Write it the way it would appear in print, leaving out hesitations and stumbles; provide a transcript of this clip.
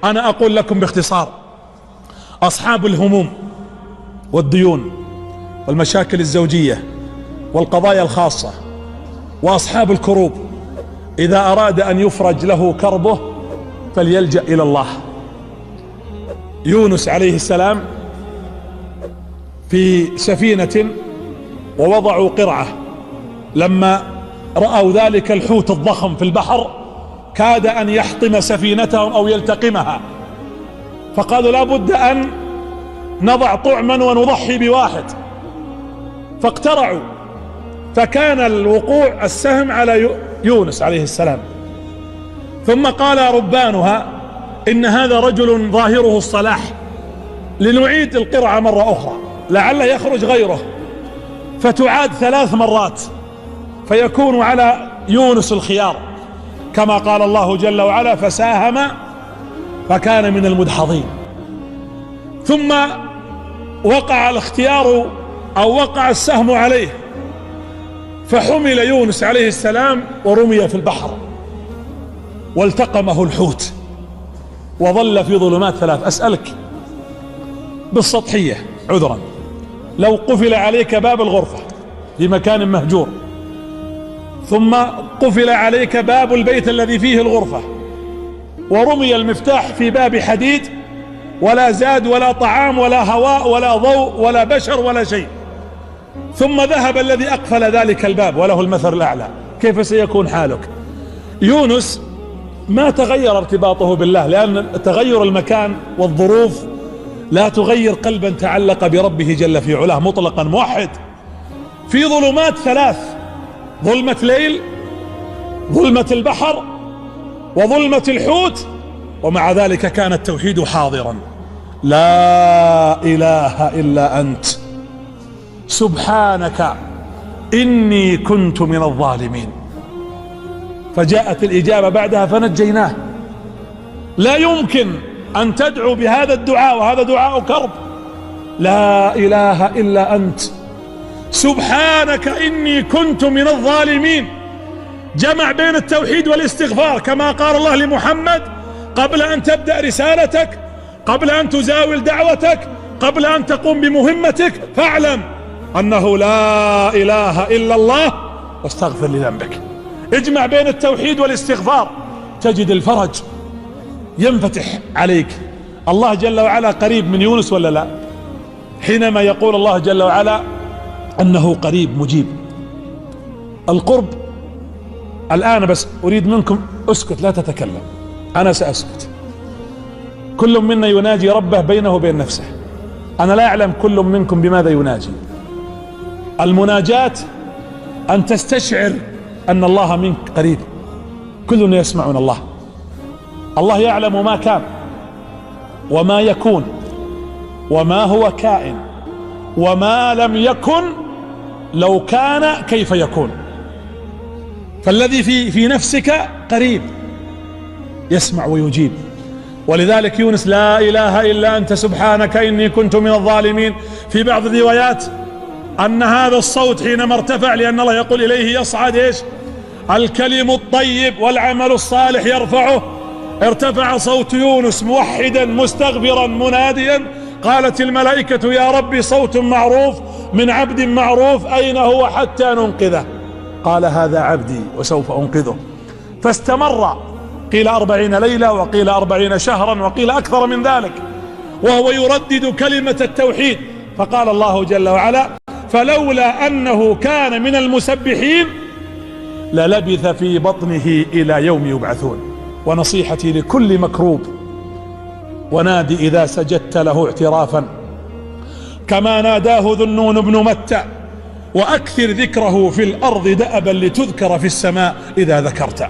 أنا أقول لكم باختصار: أصحاب الهموم والديون والمشاكل الزوجية والقضايا الخاصة وأصحاب الكروب إذا أراد أن يفرج له كربه فليلجأ إلى الله. يونس عليه السلام في سفينة ووضعوا قرعة، لما رأوا ذلك الحوت الضخم في البحر كاد أن يحطم سفينتهم أو يلتقمها، فقالوا لا بد أن نضع طعما ونضحي بواحد، فاقترعوا، فكان الوقوع السهم على يونس عليه السلام. ثم قال ربانها إن هذا رجل ظاهره الصلاح، لنعيد القرعة مرة أخرى لعل يخرج غيره، فتعاد 3 مرات فيكون على يونس الخيار، كما قال الله جل وعلا: فساهم فكان من المدحضين. ثم وقع الاختيار أو وقع السهم عليه، فحمل يونس عليه السلام ورمي في البحر والتقمه الحوت وظل في ظلمات 3. أسألك بالسطحية عذرا، لو قفل عليك باب الغرفة في مكان مهجور، ثم قفل عليك باب البيت الذي فيه الغرفة، ورمي المفتاح في باب حديد، ولا زاد ولا طعام ولا هواء ولا ضوء ولا بشر ولا شيء، ثم ذهب الذي أقفل ذلك الباب وله المثل الأعلى، كيف سيكون حالك؟ يونس ما تغير ارتباطه بالله، لأن تغير المكان والظروف لا تغير قلبا تعلق بربه جل في علاه مطلقا موحد، في ظلمات 3: ظلمة ليل، ظلمة البحر، وظلمة الحوت، ومع ذلك كان التوحيد حاضرا: لا إله إلا أنت سبحانك إني كنت من الظالمين. فجاءت الإجابة بعدها فنجيناه. لا يمكن أن تدعو بهذا الدعاء، وهذا دعاء كرب: لا إله إلا أنت سبحانك إني كنت من الظالمين. جمع بين التوحيد والاستغفار، كما قال الله لمحمد: قبل أن تبدأ رسالتك، قبل أن تزاول دعوتك، قبل أن تقوم بمهمتك، فاعلم أنه لا إله إلا الله واستغفر لذنبك. اجمع بين التوحيد والاستغفار تجد الفرج ينفتح عليك. الله جل وعلا قريب من يونس ولا لا؟ حينما يقول الله جل وعلا أنه قريب مجيب. القرب. الآن بس أريد منكم اسكت، لا تتكلم، أنا سأسكت. كل منا يناجي ربه بينه وبين نفسه. أنا لا أعلم كل منكم بماذا يناجي. المناجاة أن تستشعر أن الله منك قريب. كلنا يسمعون الله. الله يعلم ما كان وما يكون وما هو كائن وما لم يكن لو كان كيف يكون. فالذي في نفسك قريب يسمع ويجيب. ولذلك يونس: لا إله إلا أنت سبحانك إني كنت من الظالمين. في بعض الروايات أن هذا الصوت حينما ارتفع، لأن الله يقول إليه يصعد إيش؟ الكلم الطيب والعمل الصالح يرفعه. ارتفع صوت يونس موحدا مستغفرا مناديا. قالت الملائكة: يا ربي صوت معروف من عبد معروف، أين هو حتى ننقذه؟ قال: هذا عبدي وسوف أنقذه. فاستمر، قيل 40 ليلة، وقيل 40 شهرا، وقيل أكثر من ذلك، وهو يردد كلمة التوحيد. فقال الله جل وعلا: فلولا أنه كان من المسبحين للبث في بطنه إلى يوم يبعثون. ونصيحتي لكل مكروب: ونادي إذا سجدت له اعترافا كما ناداه ذنون بن متى، وأكثر ذكره في الأرض دأبا لتذكر في السماء إذا ذكرت.